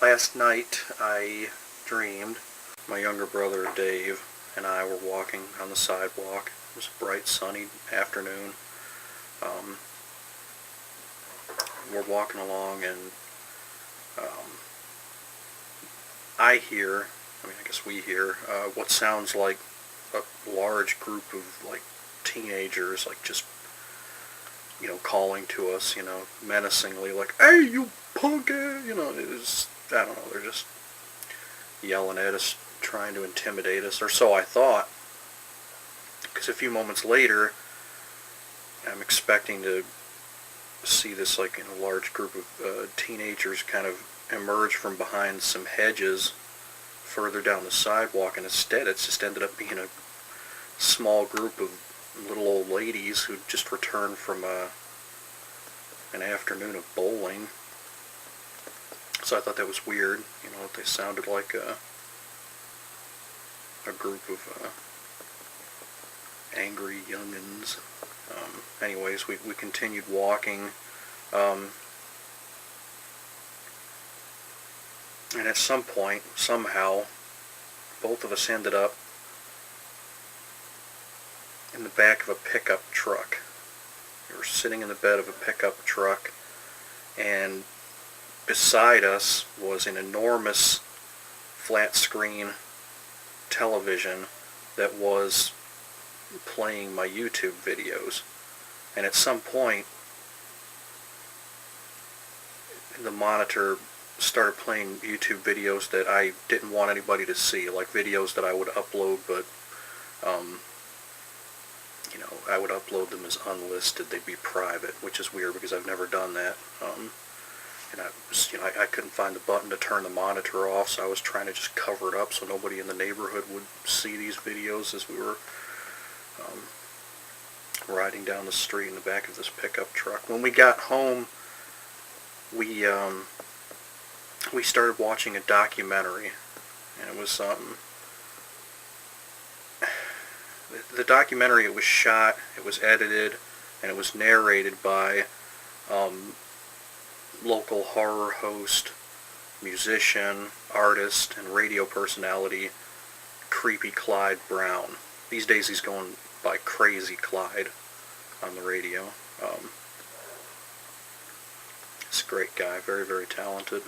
Last night I dreamed my younger brother Dave and I were walking on the sidewalk. It was a bright sunny afternoon. We're walking along and I guess we hear what sounds like a large group of teenagers just calling to us, menacingly, like, "Hey, you punk ass," it was, I don't know, they're just yelling at us, trying to intimidate us, or so I thought, because a few moments later, I'm expecting to see this, large group of teenagers kind of emerge from behind some hedges further down the sidewalk, and instead it's just ended up being a small group of little old ladies who just returned from an afternoon of bowling. So I thought that was weird. They sounded like a group of angry youngins. Anyways, we continued walking, and at some point, somehow, both of us ended up in the back of a pickup truck. We were sitting in the bed of a pickup truck, and beside us was an enormous flat screen television that was playing my YouTube videos. And at some point, the monitor started playing YouTube videos that I didn't want anybody to see, like videos that I would upload, but I would upload them as unlisted. They'd be private, which is weird because I've never done that. And I couldn't find the button to turn the monitor off, so I was trying to just cover it up so nobody in the neighborhood would see these videos as we were riding down the street in the back of this pickup truck. When we got home, we started watching a documentary, and it was the documentary. It was shot, it was edited, and it was narrated by local horror host, musician, artist, and radio personality Creepy Clyde Brown. These days he's going by Crazy Clyde on the radio. He's a great guy, very, very talented,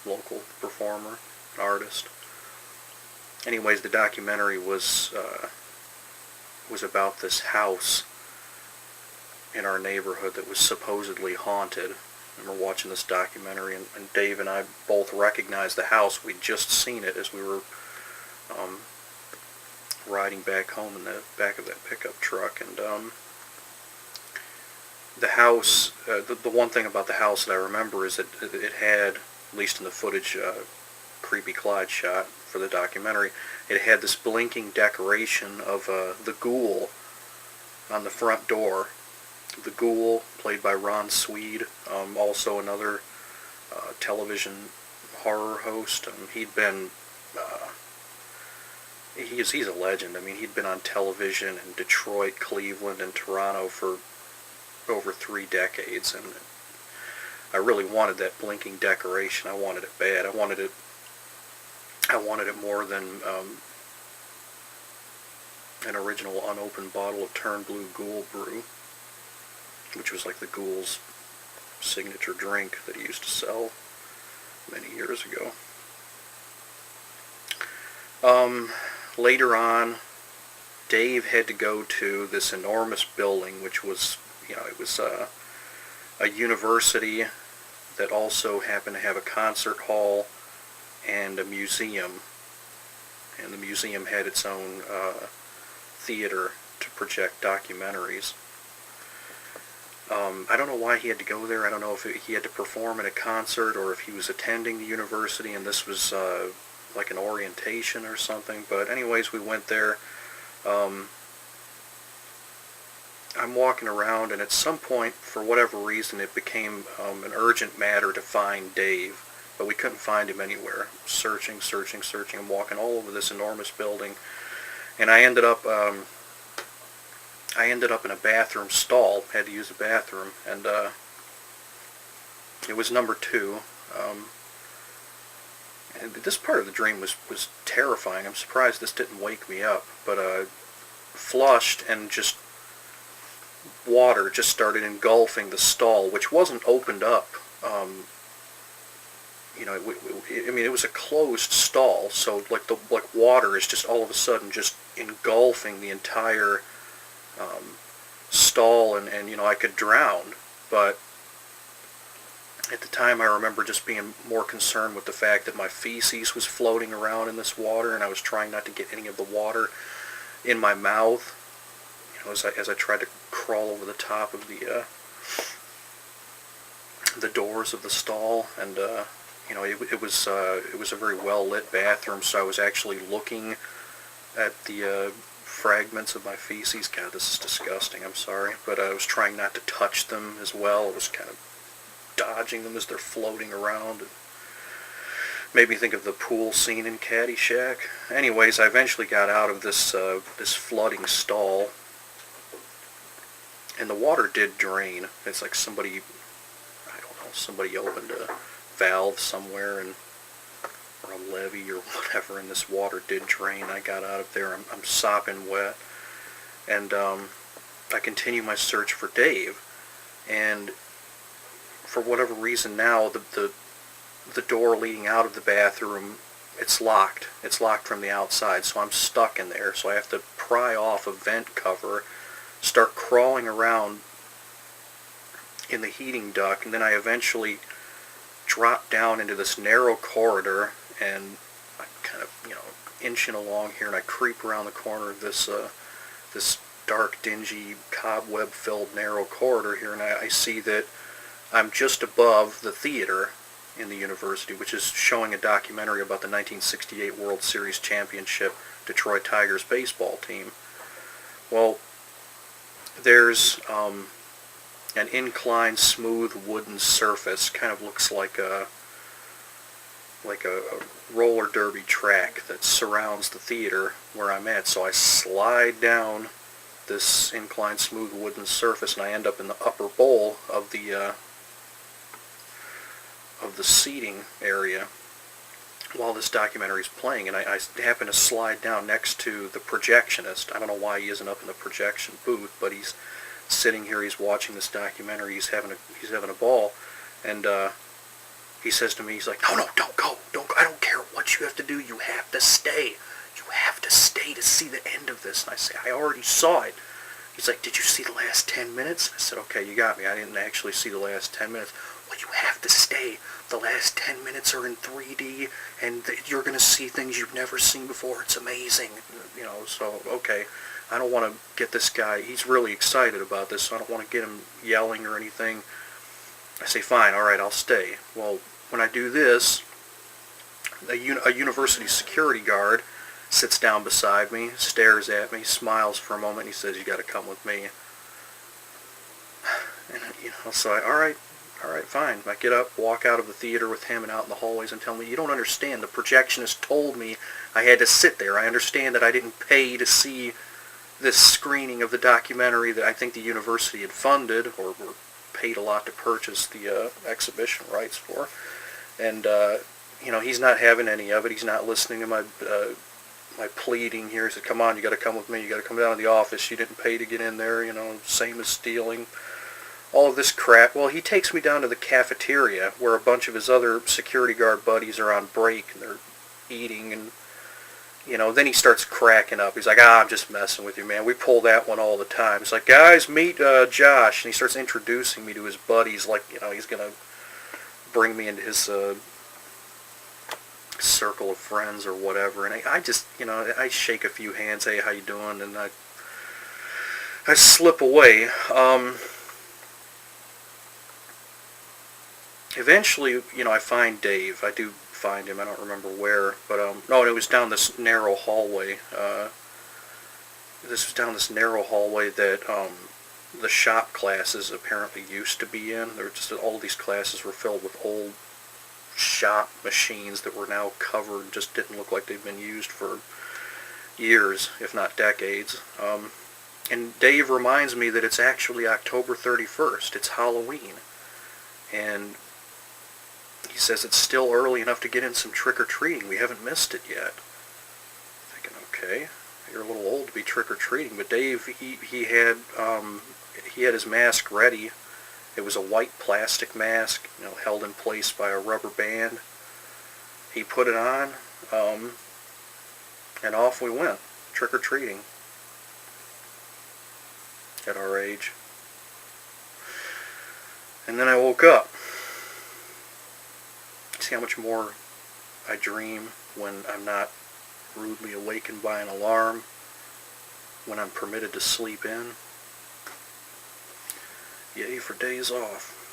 local performer, and artist. Anyways, the documentary was about this house in our neighborhood that was supposedly haunted. And we're watching this documentary, and Dave and I both recognized the house. We'd just seen it as we were riding back home in the back of that pickup truck. And the house, the one thing about the house that I remember is that it had, at least in the footage Creepy Clyde shot for the documentary, it had this blinking decoration of the Ghoul on the front door. The Ghoul, played by Ron Swede, also another television horror host. He'd been, he's a legend. I mean, he'd been on television in Detroit, Cleveland, and Toronto for over 3 decades, and I really wanted that blinking decoration. I wanted it bad. I wanted it more than an original unopened bottle of Turn Blue Ghoul brew, which was like the Ghoul's signature drink that he used to sell many years ago. Later on, Dave had to go to this enormous building, which was, it was a university that also happened to have a concert hall and a museum. And the museum had its own theater to project documentaries. I don't know why he had to go there. I don't know if he had to perform at a concert or if he was attending the university and this was like an orientation or something. But anyways, we went there. I'm walking around, and at some point, for whatever reason, it became an urgent matter to find Dave. But we couldn't find him anywhere. Searching. I'm walking all over this enormous building, and I ended up in a bathroom stall. Had to use a bathroom, and it was number 2. And this part of the dream was terrifying. I'm surprised this didn't wake me up. But flushed, and just water just started engulfing the stall, which wasn't opened up. I mean, it was a closed stall, so like water is just all of a sudden just engulfing the entire stall, and I could drown. But at the time, I remember just being more concerned with the fact that my feces was floating around in this water, and I was trying not to get any of the water in my mouth. As I tried to crawl over the top of the doors of the stall, and it was a very well lit bathroom, so I was actually looking at the fragments of my feces. God, this is disgusting. I'm sorry, but I was trying not to touch them as well. I was kind of dodging them as they're floating around. It made me think of the pool scene in Caddyshack. Anyways, I eventually got out of this flooding stall, and the water did drain. It's like somebody opened a valve somewhere, or a levee or whatever, and this water did drain. I got out of there. I'm sopping wet, and I continue my search for Dave, and for whatever reason now, the door leading out of the bathroom, it's locked. It's locked from the outside, so I'm stuck in there. So I have to pry off a vent cover, start crawling around in the heating duct, and then I eventually drop down into this narrow corridor, and I kind of, inching along here, and I creep around the corner of this dark, dingy, cobweb-filled narrow corridor here, and I see that I'm just above the theater in the university, which is showing a documentary about the 1968 World Series Championship Detroit Tigers baseball team. Well, there's an inclined, smooth wooden surface, kind of looks like a roller derby track that surrounds the theater where I'm at. So I slide down this inclined, smooth wooden surface, and I end up in the upper bowl of the seating area while this documentary is playing, and I happen to slide down next to the projectionist. I don't know why he isn't up in the projection booth, but he's sitting here, he's watching this documentary, he's having a ball, and he says to me, he's like, no, don't go, I don't care what you have to do, you have to stay to see the end of this. And I say, I already saw it. He's like, did you see the last 10 minutes? I said, okay, you got me, I didn't actually see the last 10 minutes. Well, you have to stay. The last 10 minutes are in 3D, and you're going to see things you've never seen before. It's amazing. So, okay. I don't want to get this guy, he's really excited about this, so I don't want to get him yelling or anything. I say, fine, all right, I'll stay. Well, when I do this, a university security guard sits down beside me, stares at me, smiles for a moment, and he says, you got to come with me. And, so all right, fine. I get up, walk out of the theater with him and out in the hallways, and tell me, you don't understand, the projectionist told me I had to sit there. I understand that I didn't pay to see this screening of the documentary that I think the university had funded, or paid a lot to purchase the exhibition rights for. And, he's not having any of it. He's not listening to my pleading here. He said, come on, you got to come with me. You got to come down to the office. You didn't pay to get in there, same as stealing. All of this crap. Well, he takes me down to the cafeteria where a bunch of his other security guard buddies are on break, and they're eating, and then he starts cracking up. He's like, I'm just messing with you, man. We pull that one all the time. He's like, guys, meet Josh. And he starts introducing me to his buddies, like, he's going to bring me into his circle of friends or whatever. And I just, I shake a few hands, hey, how you doing? And I slip away. Eventually, I find Dave. I do find him. I don't remember where, but no, it was down this narrow hallway. This was down this narrow hallway that the shop classes apparently used to be in. There were just all these classes were filled with old shop machines that were now covered, just didn't look like they've been used for years, if not decades. And Dave reminds me that it's actually October 31st. It's Halloween, and He says it's still early enough to get in some trick-or-treating. We haven't missed it yet. Thinking, okay, you're a little old to be trick-or-treating. But Dave, he had his mask ready. It was a white plastic mask, held in place by a rubber band. He put it on, and off we went, trick-or-treating. At our age. And then I woke up. See how much more I dream when I'm not rudely awakened by an alarm, when I'm permitted to sleep in. Yay for days off.